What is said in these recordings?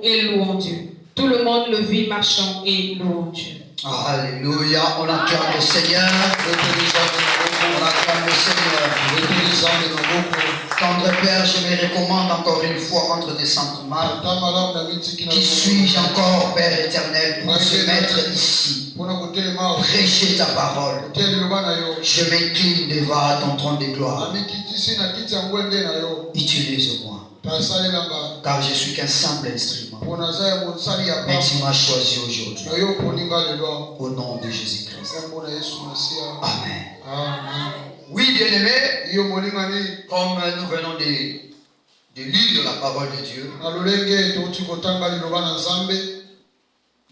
et louons Dieu. Tout le monde le vit marchant et louons Dieu. Alléluia, on acclame le Seigneur. On acclame le Seigneur. Tendre Père, je me recommande encore une fois entre tes saintes mains. Qui suis-je encore, Père éternel, pour se mettre ici, prêcher ta parole? Je m'incline devant ton trône de gloire. Utilise-moi, car je suis qu'un simple instrument. Mais tu m'as choisi aujourd'hui. Au nom de Jésus-Christ. Amen. Oui, bien-aimés, comme nous venons de lire la parole de Dieu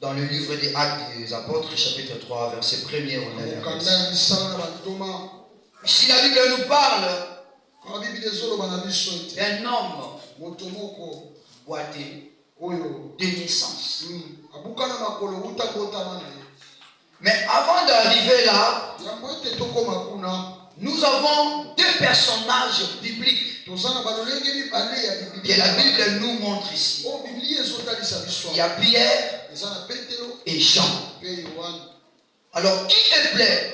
dans le livre des Actes des Apôtres, chapitre 3, verset 1er au 9. Si la Bible nous parle d'un homme boité de naissance. Mais avant d'arriver là, nous avons deux personnages bibliques que la Bible nous montre ici. Il y a Pierre et Jean. Alors, qui est Pierre?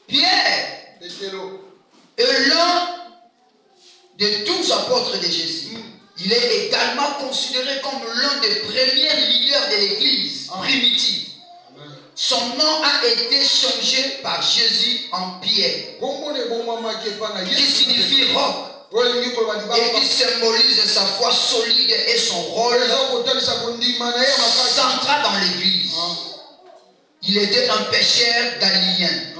Pierre est l'un des 12 apôtres de Jésus. Il est également considéré comme l'un des premiers leaders de l'église primitive. Son nom a été changé par Jésus en Pierre, qui signifie roc et qui symbolise sa foi solide et son rôle central dans l'église. Il était un pêcheur galiléen,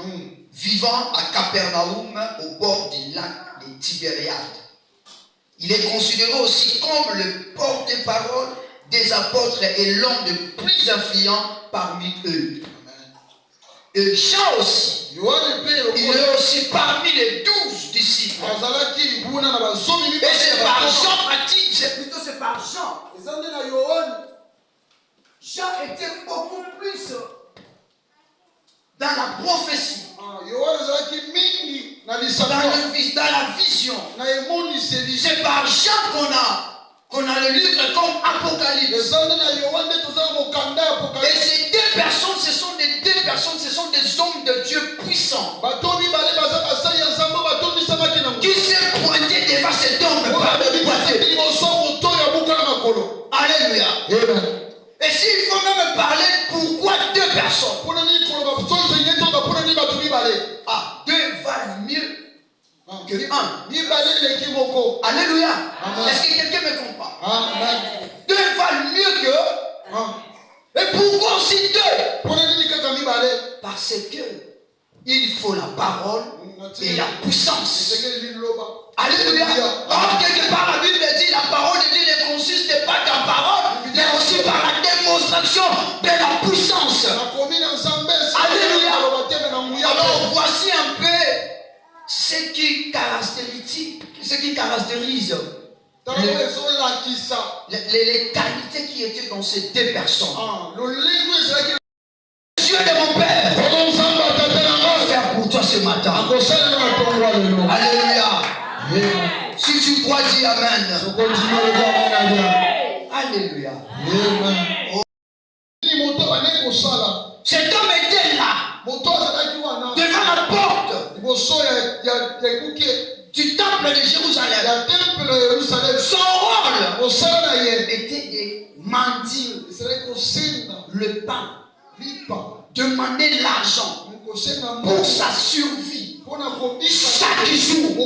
vivant à Capernaum au bord du lac de Tibériade. Il est considéré aussi comme le porte-parole des apôtres et l'un des plus influents parmi eux. Et Jean aussi, il est aussi parmi les 12 disciples. Et c'est par Jean Baptiste, c'est par Jean. Jean était beaucoup plus dans la prophétie, dans la vision. C'est par Jean qu'on a le livre comme Apocalypse. Et ces deux personnes, ce sont des hommes de Dieu puissants qui s'est pointé devant cet homme par le pointé. Alléluia. Et s'il faut même parler, pourquoi deux personnes? Deux valent mieux que un. Alléluia. Est-ce que quelqu'un me comprend? Deux valent mieux que. Et pourquoi aussi deux? Parce que il faut la parole et la puissance. Alléluia. Or, quelque part, la Bible dit la parole de Dieu ne consiste pas qu'en parole, mais aussi par la démonstration de la puissance. Alléluia. Alors, voici un peu ce qui caractérise les qualités qui étaient dans ces deux personnes. Dieu de mon Père, faire pour toi ce matin. Alléluia. Si tu crois, dis Amen. Alléluia. Cet homme était là, devant la porte du temple de Jérusalem. Son rôle était de mendier le pain, demander l'argent pour sa survie chaque jour.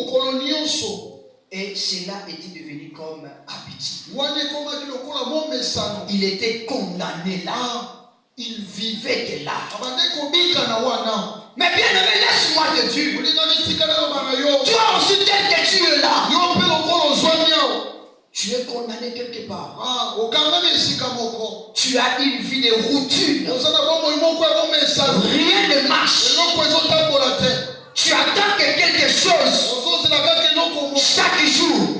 Et cela était devenu comme habitude. Il était condamné là. Il vivait de là. Mais bien aimé, laisse-moi te dire. Toi aussi, tel que tu es là, tu es condamné quelque part. Tu as une vie de routine. Rien ne marche. Tu attends que quelque chose chaque jour.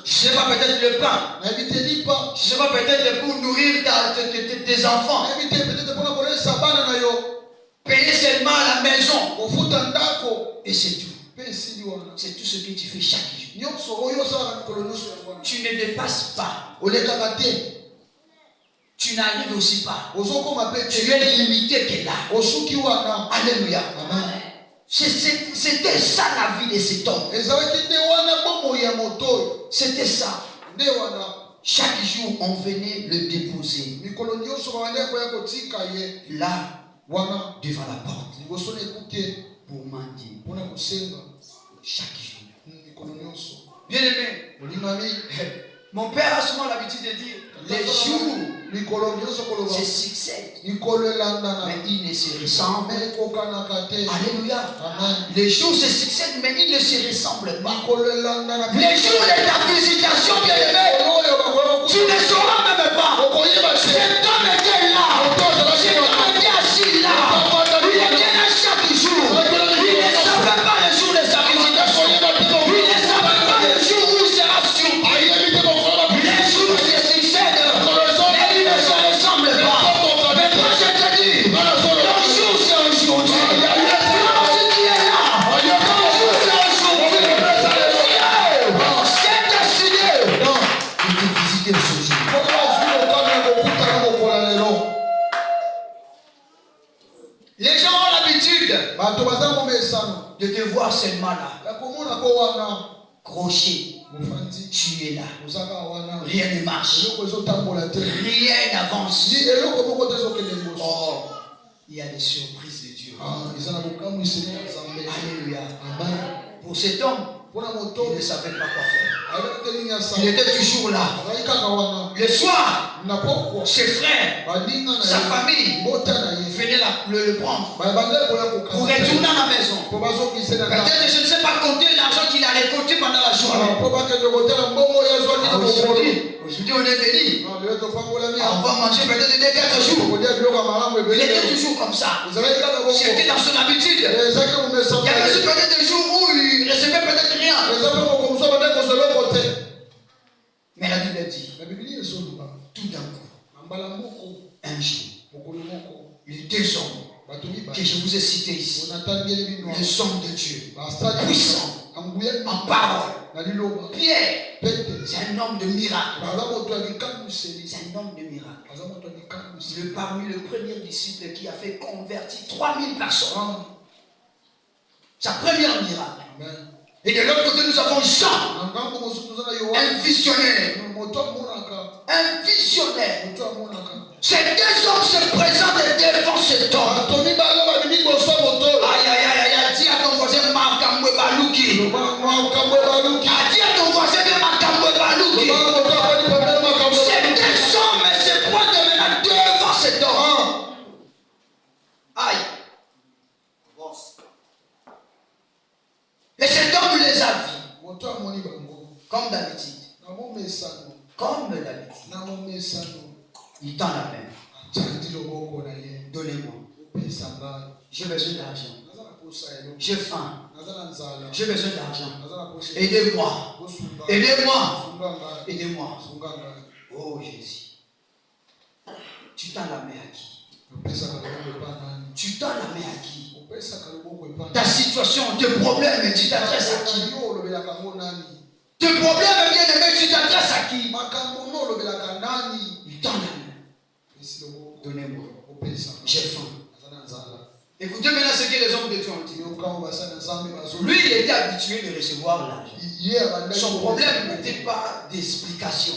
Je ne sais pas, peut-être le pain. Je ne sais pas, peut-être pour nourrir tes enfants. Payer seulement à la maison. Et c'est tout. C'est tout ce que tu fais chaque jour. Tu ne dépasses pas. Tu n'arrives aussi pas. Tu es limité que là. Alléluia. C'était ça la vie de cet homme. C'était ça. Chaque jour, on venait le déposer là, devant la porte, pour mendier. Chaque jour. Bien aimé, mon père a souvent l'habitude de dire les jours se succèdent, mais ils ne se ressemblent. Alléluia. Les jours se succèdent, mais ils ne se ressemblent pas. Les jours de ta visitation, bien aimé, tu ne sauras même pas. Cet homme était là. Cet homme était assis là. Il était là chaque jour. Il ne savait pas le jour de sa visitation. Il ne savait pas le jour où il sera surpris. Les jours se succèdent, mais ils ne se ressemblent pas. Mais moi je te dis, ton jour c'est aujourd'hui. Si tu es là, ton jour c'est aujourd'hui. C'est décidé de te visiter ce jour. Les gens ont l'habitude de te voir seulement là. Crochet. Tu es là. Rien ne marche. Rien n'avance. Oh, il y a des surprises de Dieu. Alléluia. Pour cet homme, il ne savait pas quoi faire. Il était toujours là. Le soir, ses frères, sa famille venaient le prendre pour retourner à la maison. Peut-être je ne sais pas compter l'argent qu'il a récolté pendant la journée. Aujourd'hui, on est béni. On va manger peut-être 4 jours. Il était toujours comme ça. C'était dans son habitude. Il y avait peut-être des jours où il ne recevait peut-être rien. Mais la Bible dit, tout d'un coup, un jour, les deux hommes que je vous ai cités ici, les hommes de Dieu, puissants, en parole. Pierre, c'est un homme de miracle. C'est un homme de miracle. Parmi le premier disciple qui a fait convertir 3000 personnes. Sa première miracle. Et de l'autre côté, nous avons Jean, un visionnaire. Un visionnaire. Ces deux hommes se présentent devant cet homme. Aïe, aïe, aïe, aïe, dis à ton voisin Makamwe Balouki. Dis à ton voisin Makamwe Balouki. Ces deux hommes se pointent maintenant devant cet homme. Aïe. Et cet homme les a vus. Comme d'habitude. Comme d'habitude. Il tend la main. Donnez-moi. J'ai besoin d'argent. J'ai faim. J'ai besoin d'argent. Aidez-moi. Aidez-moi. Aidez-moi. Oh Jésus. Tu tends la main à qui? Tu tends la main à qui? Ta situation, tes problèmes, tu t'adresses à qui? Tes problèmes, bien aimé, tu t'adresses à qui? Il tend la main. Donnez-moi. J'ai faim. Écoutez maintenant ce que les hommes de Dieu ont dit. Lui, il était habitué de recevoir l'argent. Son problème n'était pas d'explication.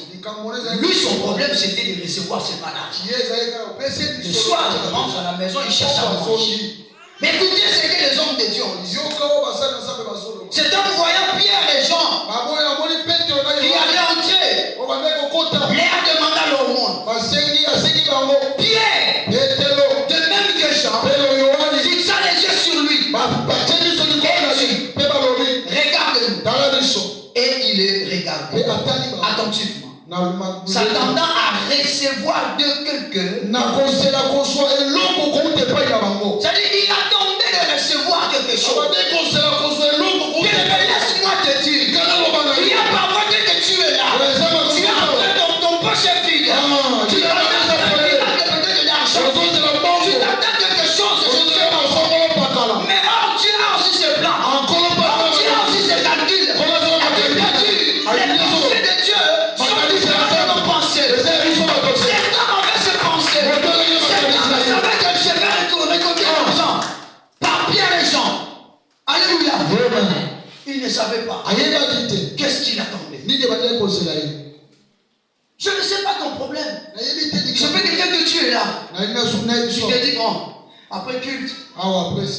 Lui, son problème, c'était de recevoir ses l'argent. Le soir, il rentre à la maison, il cherche à manger. Mais écoutez ce que les hommes de Dieu ont dit. C'est en voyant Pierre et Jean qui allaient entrer. Léa demanda l'aumône. Pierre, de même que Jean, fixa les yeux sur lui. Regarde-nous. Et il est regardé attentivement, s'attendant à recevoir de quelqu'un. C'est-à-dire qu'il attendait de recevoir quelque chose. Laisse-moi te dire, il y a parfois que tu es là, tu es en train de ton poche vide, tu t'attends peut-être de l'argent, tu t'attends quelque chose, mais tu as aussi ce plan. Je ne sais pas ton problème. Je peux te dire que tu es là. Tu te dis, bon, après culte,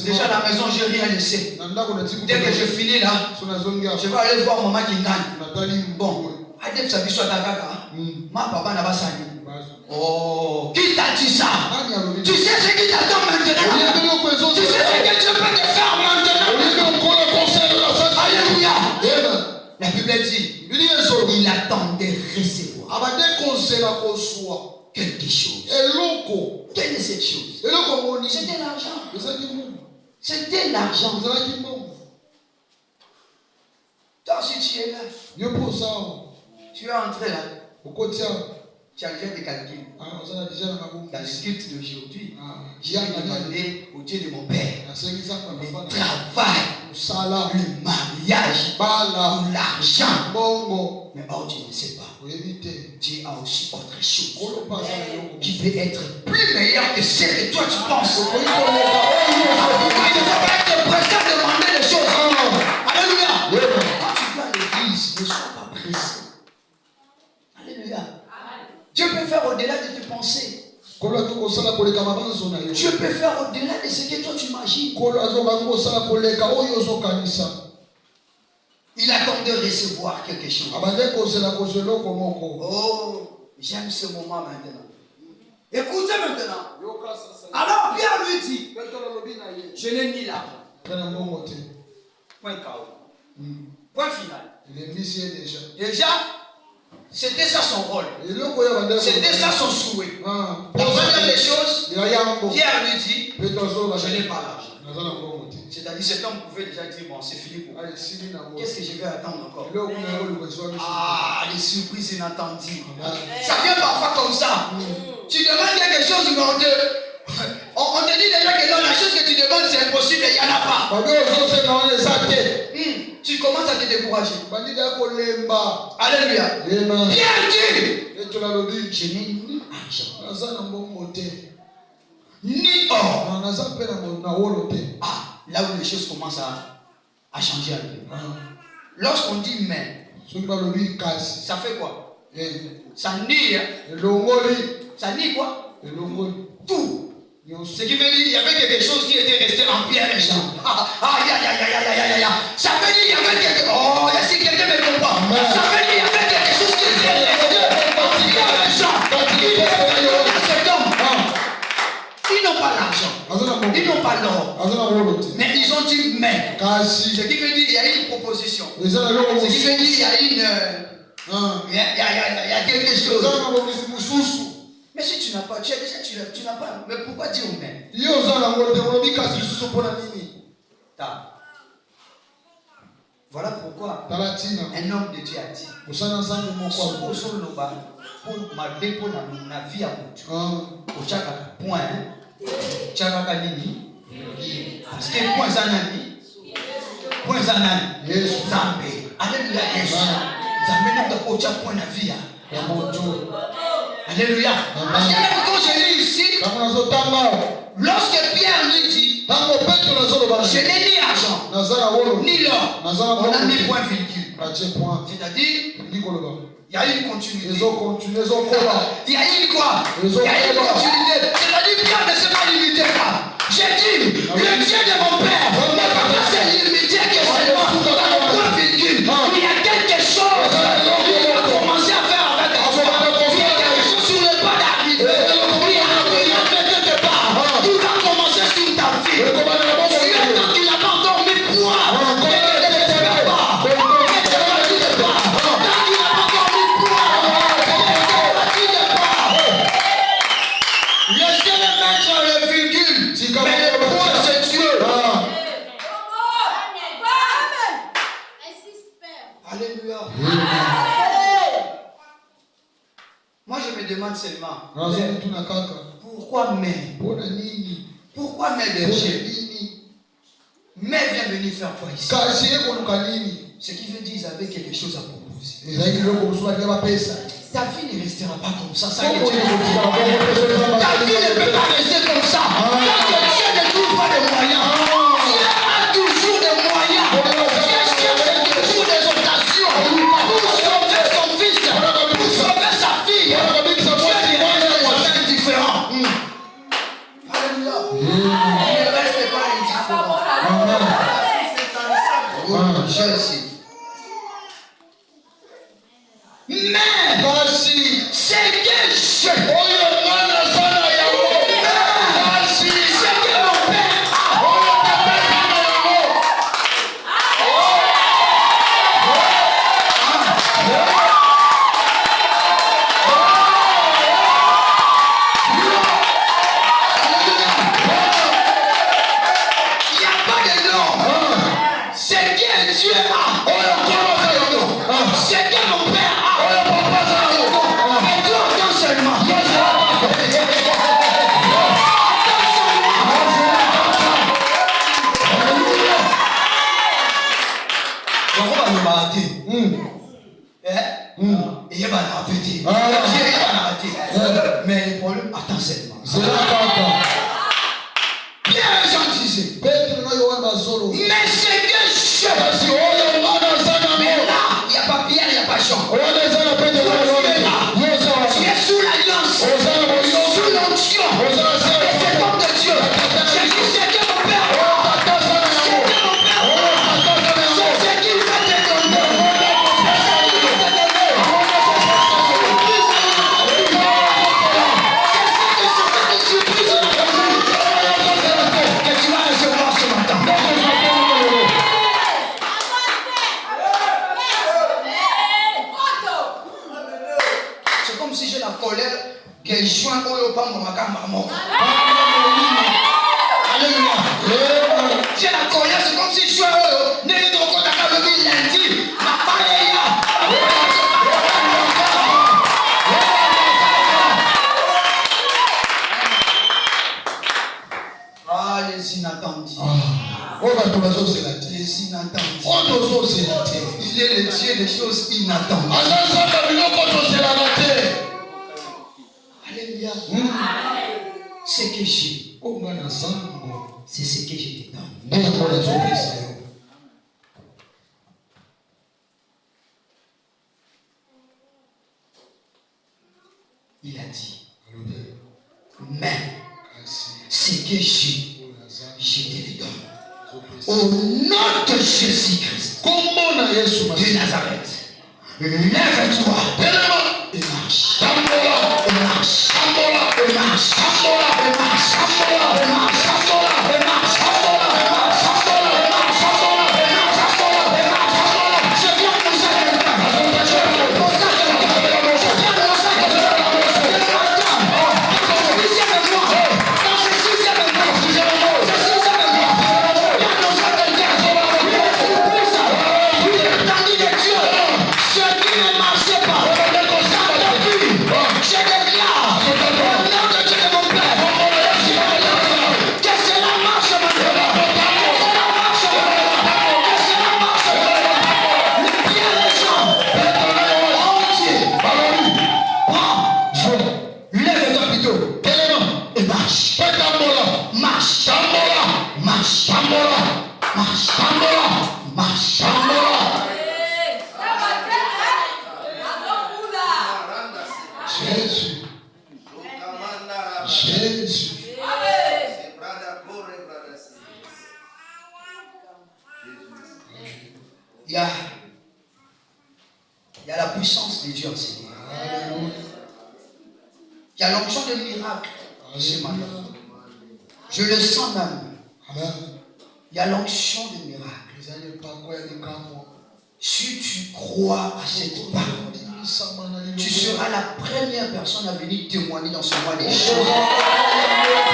déjà à la maison, je n'ai rien laissé. Dès que je finis là, je vais aller voir maman qui gagne. Bon, Adep Sabi soit Dakaka. Ma papa n'a pas sani. Oh, qui t'a dit ça? Tu sais ce qui t'attend maintenant? Tu sais ce que tu peux te faire maintenant? Alléluia. La Bible dit, il attend de recevoir quelque chose. Quelle est cette chose? C'était l'argent. C'était l'argent. Toi aussi tu es là. Tu es entré là. Tu as déjà des calculs. Dans le culte d'aujourd'hui, j'ai demandé au Dieu de mon père le travail, le mariage, l'argent. Mais oh, tu ne sais pas. Dieu a aussi autre chose qui peut être plus meilleur que ce que toi tu penses. Il ne faut pas être pressé à demander des choses. Alléluia. Quand tu vas à l'église, ne sois pas pressé. Alléluia. Dieu peut faire au-delà de tes pensées. Dieu peut faire au-delà de ce que toi tu imagines. Il attend de recevoir quelque chose. Oh, j'aime ce moment maintenant. Écoutez maintenant. Alors Pierre lui dit, je n'ai ni l'argent. Point KO. Point final. Déjà, c'était ça son rôle. C'était ça son souhait. La première des choses, Pierre lui dit, je n'ai pas l'argent. C'est-à-dire cet homme pouvait déjà dire, bon, c'est fini pour moi. Qu'est-ce que je vais attendre encore? Ah, les surprises inattendues. Ça vient parfois comme ça. Tu demandes quelque chose, mais on te dit déjà que non, la chose que tu demandes c'est impossible et il n'y en a pas. Tu commences à te décourager. Alléluia. Pierre dit, je n'ai ni argent, ni or. Ah, là où les choses commencent à changer un peu. Lorsqu'on dit mais, ça fait quoi? Ça nie. Ça nie quoi? Tout. Ce qui veut dire qu'il y avait quelque chose qui était resté en Pierre et Jean. Ça veut dire qu'il y avait quelque chose. Oh, si quelqu'un me comprend. Ça veut dire qu'il y avait quelque chose qui était resté en Pierre et Jean. Cet homme. Ils n'ont pas l'argent. Ils n'ont pas l'or. Mais ils ont dit mais. Ce qui veut dire qu'il y a une proposition. Ce qui veut dire qu'il y a une. Il y a quelque chose. Mais si tu n'as pas, tu n'as pas. Mais pourquoi dire mais? Voilà pourquoi un homme de Dieu a dit pour ma dépôt dans la vie à bout. Au chaka point, chaka nini. Parce que point zanani, point zanani. Zambe. Alléluia. Zambe n'a pas au chaka point la vie à bout. Alléluia. Parce que même quand je lis ici, lorsque Pierre lui dit, je n'ai ni argent, ni l'or, on a mis point virgule. C'est-à-dire, il y a une continuité. Il y a une quoi? Il y a une continuité. C'est-à-dire, Pierre ne s'est pas limité là. J'ai dit, le Dieu de mon père ne va pas se limiter que seulement dans le point virgule. Il y a quelque chose qu'il va commencer à faire avec toi. Il y a quelque chose sur le pas d'arriver. Il y a quelque part. Tout va commencer sur ta vie. Tu attends qu'il n'a pas encore mis point. Mais ne t'espère pas. Ne te fatigue pas. Tant qu'il n'a pas encore mis point. Ne te fatigue pas. Laissez-le mettre le virgule. Mais le point c'est Dieu. Alléluia. Moi je me demande seulement, pourquoi mais? Pourquoi mais berger? Mais vient venir faire quoi ici? Ce qui veut dire qu'ils avaient quelque chose à proposer. Ta vie ne restera pas comme ça. Ta vie ne peut pas rester comme ça. Tant que Dieu ne trouve pas de moyens. Dieu a toujours des moyens. Dieu cherche toujours des occasions pour sauver son fils. Mais basi c'est que je oyo mwana sana yango basi c'est que mon père a. oyo papa sana yango Il n'y a pas de nom. C'est que Dieu a. oyo kolosa yango C'est que mon père a. oyo papa sana yango Et toi, attends seulement. Mais le problème, attends seulement. Pierre et Jean disaient, mais c'est que je. Mais là, il n'y a pas Pierre, il n'y a pas Jean. Tu es sous l'alliance, sous l'onction. Et c'est comme de Dieu. J'ai dit, c'est que mon père. C'est que mon père. C'est qu'il va te donner. C'est qu'il va te donner. C'est ça que surprise que tu vas recevoir ce matin. C'est comme si j'ai la colère que je suis un peu au pan de ma maman. Alléluia. J'ai la colère, c'est comme si je suis un peu né de mon côté à lundi. Ma famille. Ah, les inattendus. Les inattendus. Il est le Dieu des choses inattendues. Alléluia. Ce que j'ai, c'est ce que je te donne. Il a dit, mais ce que j'ai, je te le donne. Au nom de Jésus-Christ de Nazareth, lève-toi et marche. Et marche. Et marche. Et marche. Je viens pour ça quelqu'un. Pour ça quelqu'un. Je viens pour ça quelqu'un. Dans ce sixième mois. Dans ce sixième mois. Il y a dans ça quelqu'un. Pour ça. Vous êtes tendu de Dieu. Ce qui ne marchait pas. Je déclare au nom de Dieu de mon Père que cela marche maintenant. Que cela marche maintenant. Que cela marche maintenant. Le bien les gens entiers. Prends. Lève-toi plutôt. Et marche. Marche. Marche. Marche. Jésus. Il y a la puissance de Dieu en Seigneur. Il y a l'onction de miracle ce matin. Je le sens même. Il y a l'onction de miracle. Si tu crois à cette parole, tu seras la première personne à venir témoigner dans ce mois des choses.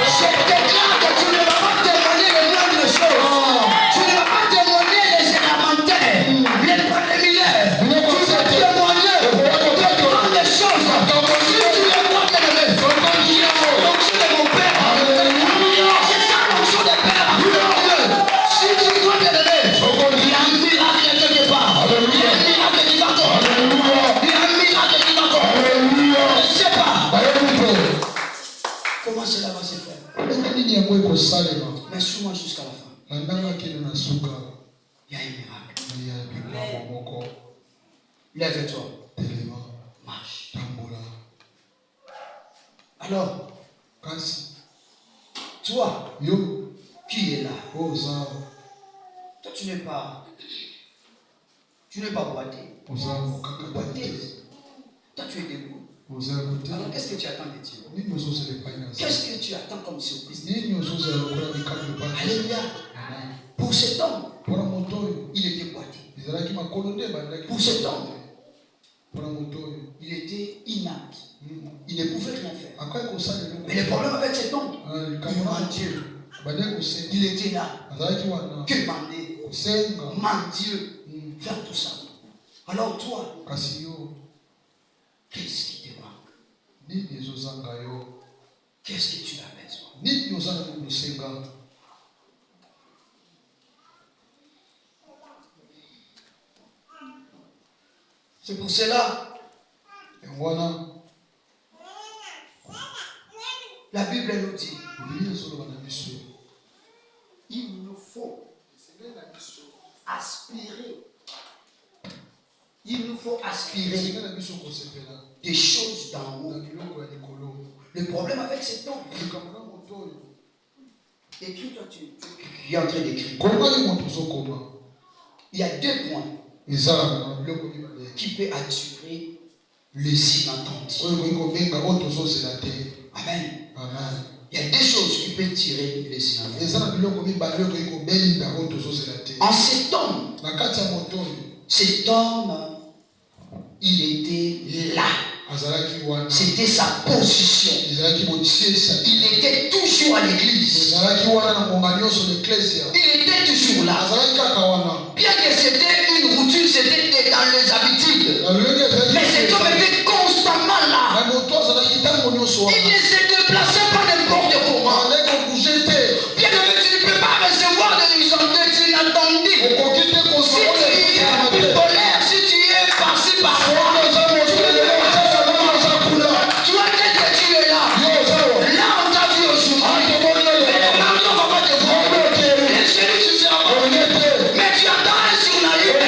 Je déclare que tu ne vas pas témoigner les grandes choses. Tu ne vas pas témoigner les élémentaires, les préliminaires. Tu vas témoigner de grandes choses. Si tu les crois, bien-aimé, l'onction de mon Père. C'est ça l'onction des Pères. Si tu crois, bien-aimé, il y a un miracle quelque part. Il y a un miracle qui va tomber. Il y a un miracle qui va tomber. Je ne sais pas comment cela va se faire. Mais suis-moi jusqu'à la fin. Il y a un miracle. Lève-toi. Marche. Alors, toi, qui est là? Toi, tu n'es pas boité. Boité. tu es debout, ozala kotala alors qu'est-ce que tu attends de Dieu? nini ozozela epai na nzambe Qu'est-ce que tu attends comme surprise? nini ozozela lokola likambo epai na nzambe Alléluia. Pour cet homme, mpona moto oyo il était boité. ezalaki makolo nde ebandaki Pour cet homme, mpona moto oyo il était inapte. Il ne pouvait rien faire. akoki kosala eloko Mais le problème avec cet homme, likambo il na ment Dieu. bandeki kosenga Il était là. azalaki wana Que demander? kosenga Ment Dieu. Faire tout ça. Alors toi, kasi yo qu'est-ce qui te manque? nini ezozanga yo Qu'est-ce que tu as besoin? nini ozanga kosenga C'est pour cela, yango wana la Bible nous dit, biblia ezoloba na biso il nous faut aspirer. Il nous faut aspirer esenga na biso kosepela des choses d'en haut. na biloko ya likolo Le problème avec cet homme, likambo na moto oyo écris toi, tu es en train d'écrire. komaki moto ozokoma Il y a deux points ezala na biloko mibale qui peuvent attirer les inattendus. oyo koki kobenga oyo tozozela te Amen. amen Il y a deux choses qui peuvent tirer les inattendus. eza na biloko mibale oyo koki kobenga oyo tozozela te En cet homme, na kati ya moto oyo cet homme, il était là. azalaki wana C'était sa position. ezalaki botiesa Il était toujours à l'église. ezalaki wana na ngonga nyonso na eklesia Il était toujours là. azalaki kaka wana Bien que c'était une routine, c'était dans les habitudes. na lolenge Mais cet homme ezalaki était constamment là. na moto azalaki ntango nyonso Il wana ne se déplaçait pas n'importe comment. azalaki kobouge te Bien que tu ne peux pas recevoir des inattendus. okoki te Si kozwa tu oyo es ekokana te bipolaire, si tu es par-ci par-là, tu as dit que tu es là. Là, on t'a vu aujourd'hui. Mais le mari, on va pas te voir. Les chéris, tu sais pas. Mais tu attends un journaliste.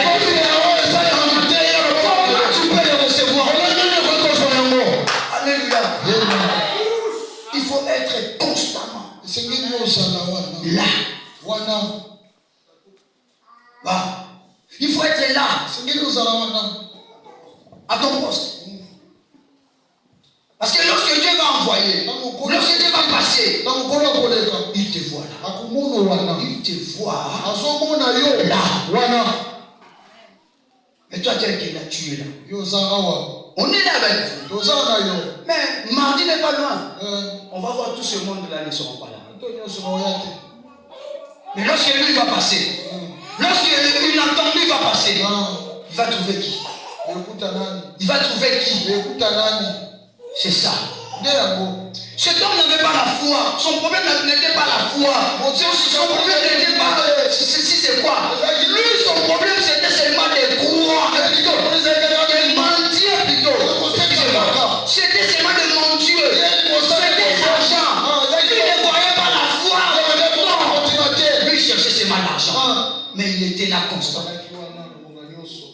Comment tu peux le recevoir? Alléluia. Il faut être constamment esengeli ozala wana là. wana Bah, il faut être là, esengeli ozala wana à ton poste. Parce que lorsque Dieu va envoyer, lorsque Dieu va passer, na mokolo akoleka il te voit là. akomono wana Il te voit azomona yo là. wana Mais toi, tu es là, tu es là. yo oza awa On est là avec vous. toza na yo Mais mardi n'est pas loin. Eh, On va voir tout ce monde-là ne seront pas là. to nyonso naoya te Mais lorsque lui va passer, lorsque l'inattendu va passer, il va trouver qui? ekuta nani Il va trouver qui? ekuta nani C'est ça. nde yango Cet homme n'avait pas la foi. Son problème n'était pas la foi. Son problème n'était pas ceci, c'est quoi? Lui, son problème c'était seulement de croire. De mentir plutôt. Excusez-moi. C'était seulement de mentir. C'était l'argent. Lui ne voyait pas la foi. Non. Lui cherchait seulement l'argent. Mais il était là constant. azalaki wana na ngonga nyonso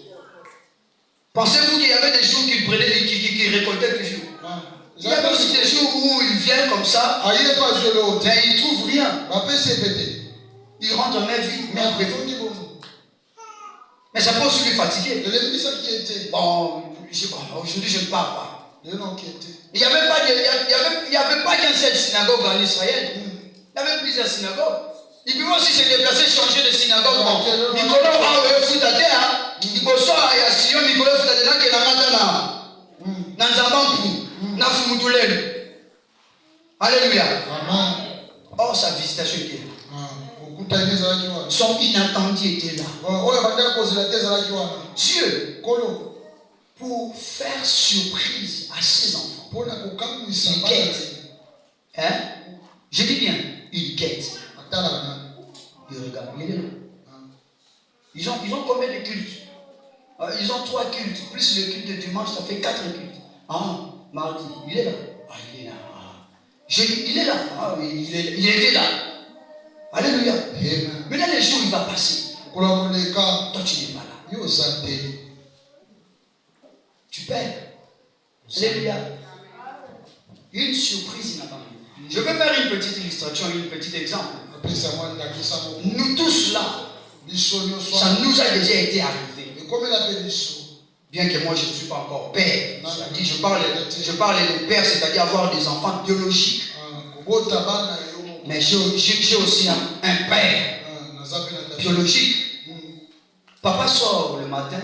Pensez-vous qu'il y avait des jours qu'il prenait, qu'il récoltait toujours? Il y avait aussi des jours où il vient comme ça, aye pa zelo te mais il ne trouve rien. bapesi ete te Il rentre en main vide, mais après. akoki bomo Mais ça peut aussi lui fatiguer. elembisaki ete Bon, je sais pas, aujourd'hui je ne parle pas. lelo naoki ete Il n'y avait pas qu'une seule synagogue en Israël. Il y avait plusieurs synagogues. Il pouvait aussi se déplacer, changer de synagogue. Nicolas a foutu à terre. Nicolas a Sion, Nicolas a foutu à terre. Qui est dans Nzambampu, na Fumutulel. Alléluia. amen Or, sa visitation était là. okutani ezalaki wana Son inattendu était là. oyo bandaki kozela te ezalaki wana Dieu, kolo pour faire surprise à ses enfants, mpona kokamwisa il guette. Hein? Je dis bien, il guette. atalaka nani Il regarde, il est là. Ils ont combien de cultes? Ils ont 3 cultes, plus le culte de dimanche, ça fait 4 cultes. Ah, mardi, il est là. Ah, il est là. Ah. Jeudi, il est là. Ah, oui, il était là. Alléluia. amen Maintenant, les jours, il va passer. kola koleka Toi, tu n'es pas là. yo oza te Tu perds. Alléluia. Une surprise inattendue. Je vais faire une petite illustration, un petit exemple. apesa mwa ndakisa moko Nous tous là, biso nyonso ça nous a déjà été arrivé. ekomela mpe biso Bien que moi je ne suis pas encore père. C'est-à-dire, je parle de père, c'est-à-dire avoir des enfants biologiques. Mais j'ai aussi un père biologique. Papa sort le matin.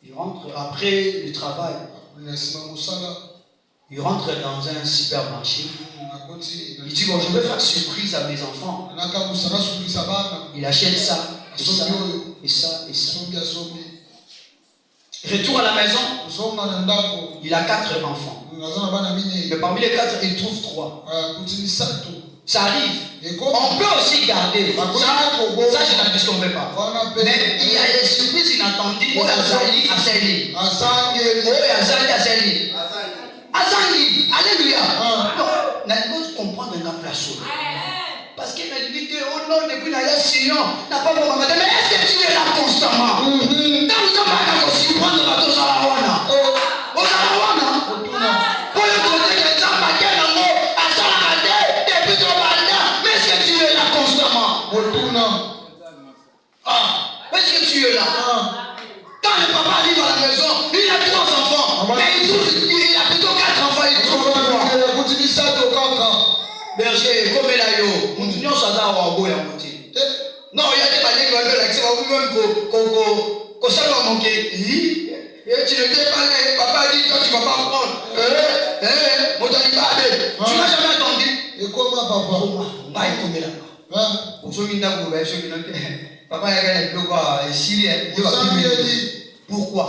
Il rentre après le travail. Il rentre dans un supermarché. Il dit bon, je vais faire surprise à mes enfants. Il achète ça, et ça, et ça, et ça. Retour à la maison. Il a 4 enfants. Mais parmi les 4, il trouve 3. Ça arrive. On peut aussi garder. Ça je n'en disconvais pas. Mais il y a des surprises inattendues. Oh, Azali, Azali. Azali. Azali. Alléluia. Nous comprenons un place. Parce qu'il m'a dit au nom depuis la Sion, n'a pas pour maman. Mais est-ce que tu es là constamment? Quand vous avez aussi prendre la dose à la wana. Aux Alawana. Pour le traiter les gens, à quel amour, à Salamade, depuis ton balda. Mais est-ce que tu es là constamment? Est-ce que tu es là? Quand le papa arrive à la maison, il a 3 enfants. Mais il a plutôt 4 enfants. Il trouve 3. Berger, comme là, yo, mon union ça a un beau côté. Non, il y a des manières qui vont faire l'accès à vous-même qu'on s'en va manquer. Et tu ne t'es pas là, papa dit, toi tu ne vas pas prendre. Mon talibé, tu n'as jamais attendu. Et comment papa? Bah, il tombe là. Papa, il y a un peu quoi, pourquoi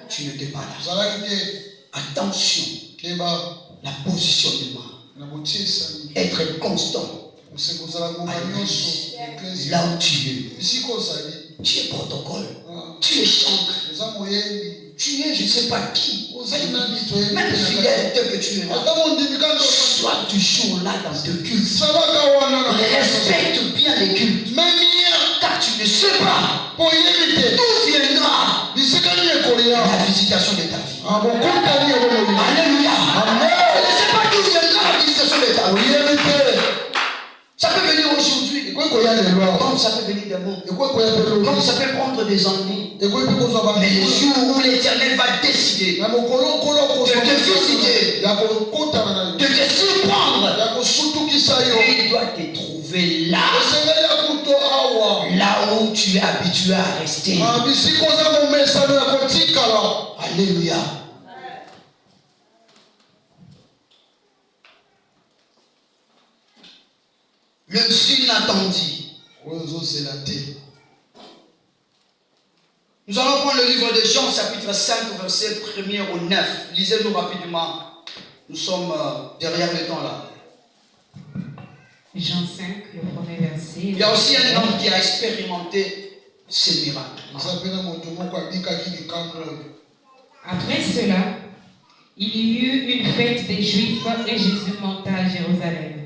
tu ne t'es pas là? Attention, la positionnement. Être constant. Là où tu es. Tu es protocole. Tu es chantre. Tu es je ne sais pas qui. Même fidèle que tu es là. Sois toujours là dans tes cultes. Respecte bien les cultes. Car tu ne sais pas d'où viendra la visitation de ta vie. Alléluia. Tu ne sais pas d'où viendra la visitation de ta vie. Ça peut venir aujourd'hui, comme ça peut venir demain, comme ça peut prendre des années. Mais les jours où l'Éternel va décider de te visiter, de te surprendre, il doit te trouver là où tu es habitué à rester. Alléluia. Le inattendu. Nous allons prendre le livre de Jean, chapitre 5, verset 1er au 9. Lisez-nous rapidement. Nous sommes derrière le temps là. Jean 5, le premier verset. Il y a aussi un homme qui a expérimenté ces miracles. Après cela, il y eut une fête des Juifs et Jésus monta à Jérusalem.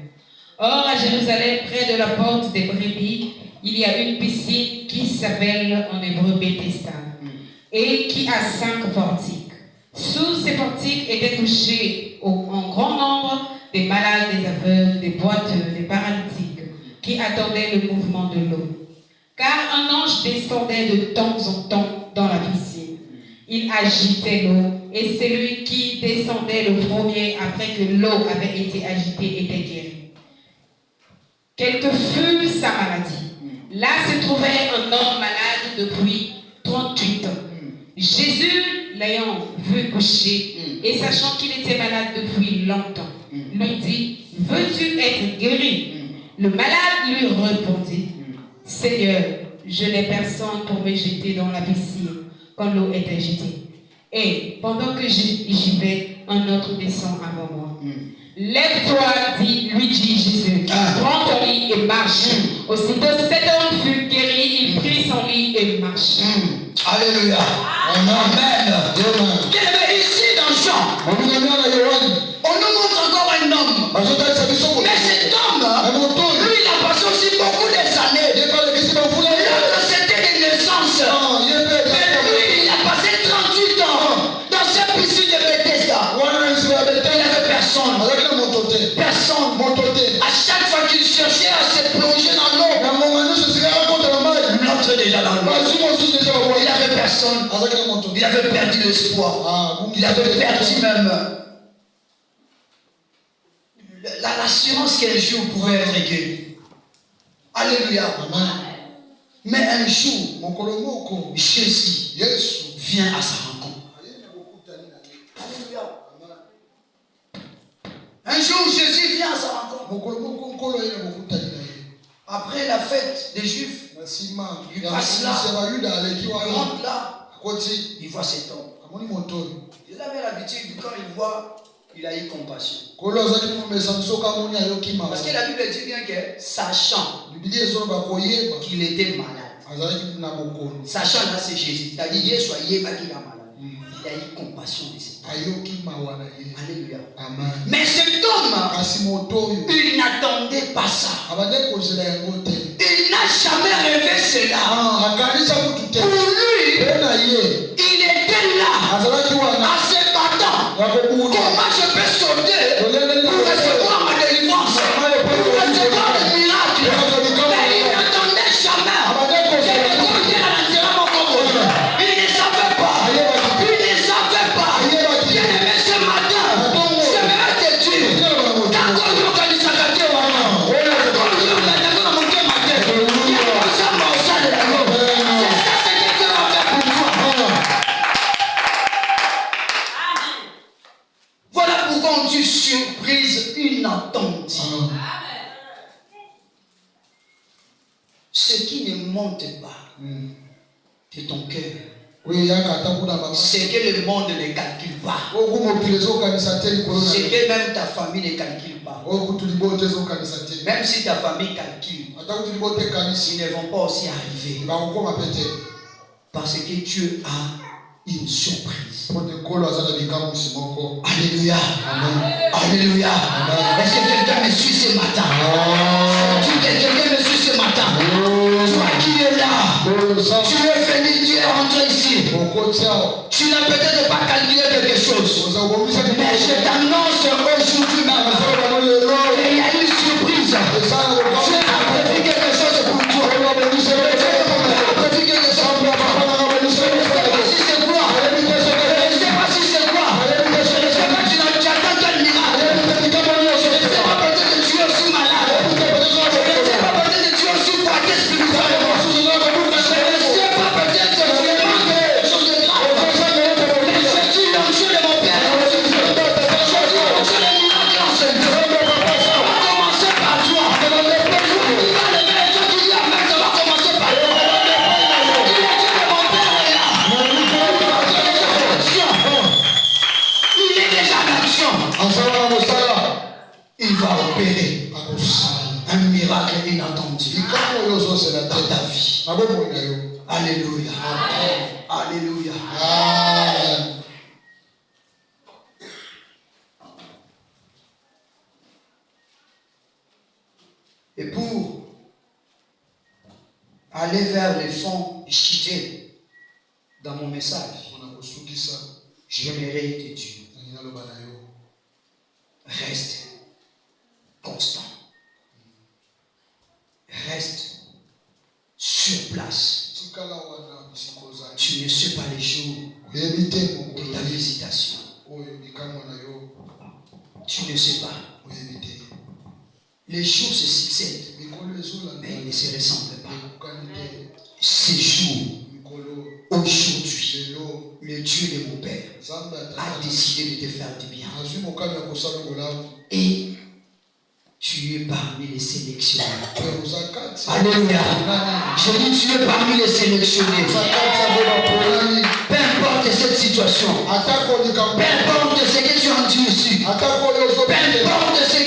Or, à Jérusalem, près de la porte des brebis, il y a une piscine qui s'appelle en hébreu Bethesda et qui a 5 portiques. Sous ces portiques étaient touchés en grand nombre des malades, des aveugles, des boiteux, des paralytiques qui attendaient le mouvement de l'eau. Car un ange descendait de temps en temps dans la piscine. Il agitait l'eau et celui qui descendait le premier après que l'eau avait été agitée était guéri. Quelle que fût sa maladie, là se trouvait un homme malade depuis 38 ans. Jésus, l'ayant vu coucher et sachant qu'il était malade depuis longtemps, lui dit, veux-tu être guéri? Le malade lui répondit, Seigneur, je n'ai personne pour me jeter dans la piscine quand l'eau est agitée. Et pendant que j'y vais, un autre descend avant moi. Lève-toi, lui dit Jésus, prends ton lit et marche. Aussitôt cet homme fut guéri, il prit son lit et marche. Alléluia. Amen. Bien ici dans Jean, on nous montre encore un homme. Mais cet homme, lui il a passé aussi beaucoup d'années. L'autre c'était une naissance. Mais lui il a passé 38 ans dans cette piscine de Bethesda. Il n'avait personne. À chaque fois qu'il cherchait à se plonger dans l'eau, l'autre déjà dans l'eau. Il n'avait personne. personne, il avait perdu l'espoir. Il avait perdu même l'assurance qu'un jour pouvait être guéri. Alléluia. Amen. Mais un jour, Jésus vient à sa rencontre. Alléluia. Un jour, Jésus vient à sa rencontre. Après la fête des Juifs, il passe là, il rentre là, il voit cet homme. Il avait l'habitude, quand il voit, il a eu compassion. Parce que la Bible dit bien que, sachant qu'il était malade, sachant là c'est Jésus, c'est-à-dire Jésus qu'il est malade, il a eu compassion de cet homme. Alléluia. Amen. Mais cet homme, il n'attendait pas ça. Il n'a jamais rêvé cela. Pour lui, il était là, à se battant. Comment je peux sauter pour recevoir ma délivrance, pour recevoir le miracle? Mais il n'attendait jamais. Il ne savait pas. Il ne savait pas. Bien-aimé, ce matin, je vais te dire, quand on organise sa carrière, voilà pourquoi on dit surprise inattendue. Ce qui ne monte pas de ton cœur, c'est que le monde ne calcule pas. C'est que même ta famille ne calcule pas. Même si ta famille calcule, ils ne vont pas aussi arriver. Parce que Dieu a une surprise. Alléluia. Alléluia. Est-ce que quelqu'un me suit ce matin? Quelqu'un me suit ce matin? Toi qui es là, tu es venu, tu es rentré ici. Tu n'as peut-être pas calculé quelque chose, mais je t'annonce aujourd'hui même, il y a une surprise. Dieu a prévu quelque chose pour toi. Dieu a prévu quelque chose pour toi. Je ne sais pas si c'est quoi. Je ne sais pas si c'est quoi. Je ne sais pas si tu attends quel miracle. Je ne sais pas peut-être que tu es aussi malade. Je ne sais pas peut-être que tu es aussi frappé spirituellement. Je ne sais pas peut-être que tu es manqué quelque chose de grave. Mais je suis l'ange de mon Père. Je suis l'ange de miracle en ce temps. Ça va commencer par toi. Toi qui vas lever, toi qui dis amen, ça va commencer par toi. L'ange de mon Père est là. Il est déjà en action. Il va opérer un miracle inattendu dans ta vie. Alléluia. Alléluia. Et pour aller vers les fonds cités dans mon message, j'aimerais te dire, reste constant. Reste sur place. Tu ne sais pas les jours de ta visitation. Tu ne sais pas. Les jours se succèdent, mais ils ne se ressemblent pas. Ces jours, aujourd'hui, le Dieu de mon Père a décidé de te faire du bien. Et tu es parmi les sélectionnés. Alléluia. Je dis tu es parmi les sélectionnés. Peu importe cette situation. Peu importe ce que tu as dit ici. Peu importe ce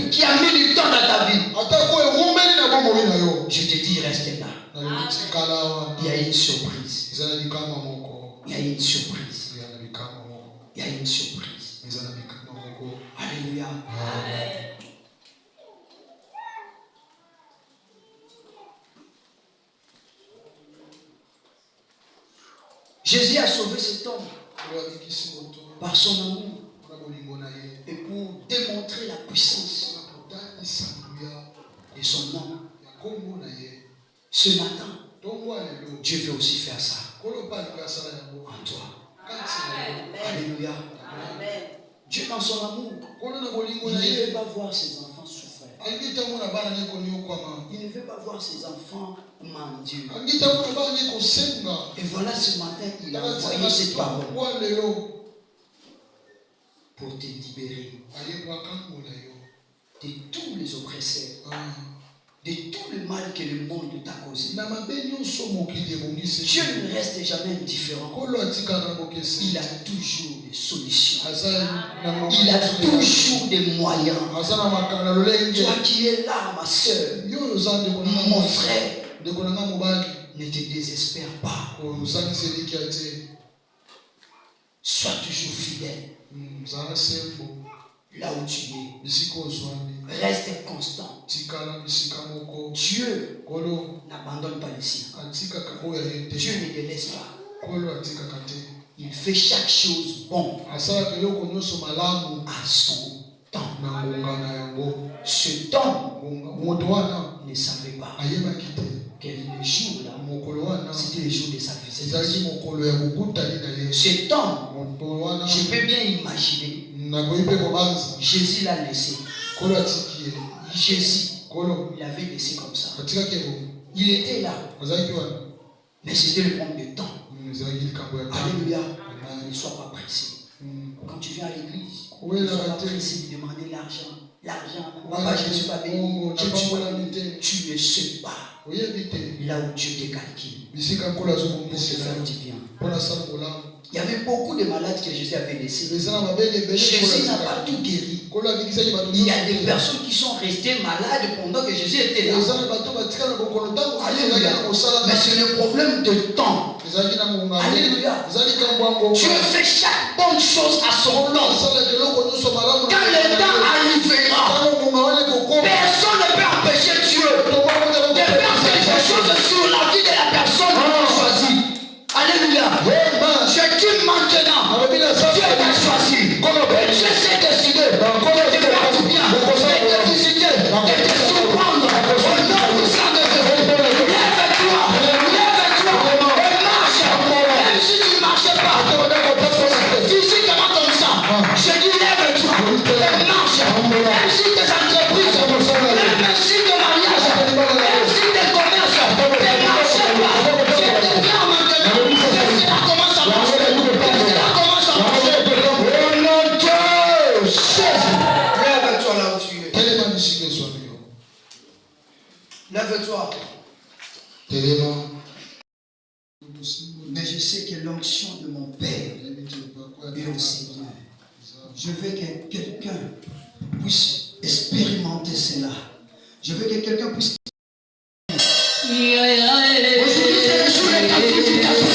qui a mis du temps dans ta vie. Je te dis reste là. Il y a une surprise. Il y a une surprise. Il y a une surprise. Alléluia. Jésus a sauvé cet homme par son amour et pour démontrer la puissance de son nom. Ce matin, Dieu veut aussi faire ça. en toi. Alléluia. Dieu dans son amour, il ne veut pas voir ses enfants souffrir. Il ne veut pas voir ses enfants mendier. Et voilà, ce matin, il a envoyé cette parole pour te libérer de tous les oppresseurs, de tout le mal que le monde t'a causé. Dieu ne reste jamais indifférent. Il a toujours des solutions. Il a toujours des moyens. Toi qui es là, ma soeur, mon frère, ne te désespère pas. Sois toujours fidèle. Là où tu es, reste constant. Dieu n'abandonne pas les siens. Dieu ne te laisse pas. Il fait chaque chose bon à son temps. Ce temps ne savait pas que le jour là, c'était le jour de sa visitation. Ce temps, je peux bien imaginer. Jésus l'a laissé. Jésus, il avait laissé comme ça. Il était là. Mais c'était le manque de temps. Alléluia. Ne sois pas pressé. Quand tu viens à l'église, ne sois pas pressé de demander l'argent. L'argent, papa, je ne suis pas béni. Tu ne sais pas là où Dieu te calcule pour te faire du bien. Il y avait beaucoup de malades que Jésus avait laissés. Jésus n'a pas tout guéri. Il y a des personnes qui sont restées malades pendant que Jésus était là. Alléluia. Mais c'est le problème de temps. Alléluia. Dieu fait chaque bonne chose à son temps. Quand le temps arrivera, personne ne peut empêcher Dieu de faire quelque chose sur la vie de la personne qui a choisi. Alléluia. Je dis maintenant, Dieu t'a choisi. Et Dieu s'est décidé de faire du bien, de te visiter, de te surprendre. Au nom du Saint-Esprit, lève-toi et marche. Même si tu ne marches pas, physiquement comme ça, je dis lève-toi et marche. Même si tes entreprises, même si tes mariages, même si tes commerces ne marchent pas, je te dis maintenant que cela commence à marcher. Lève-toi là où tu es. Lève-toi. Mais je sais que l'onction de mon Père est au Seigneur. Je veux que quelqu'un puisse expérimenter cela. Je veux que quelqu'un puisse. Aujourd'hui, c'est le jour de ta vivification.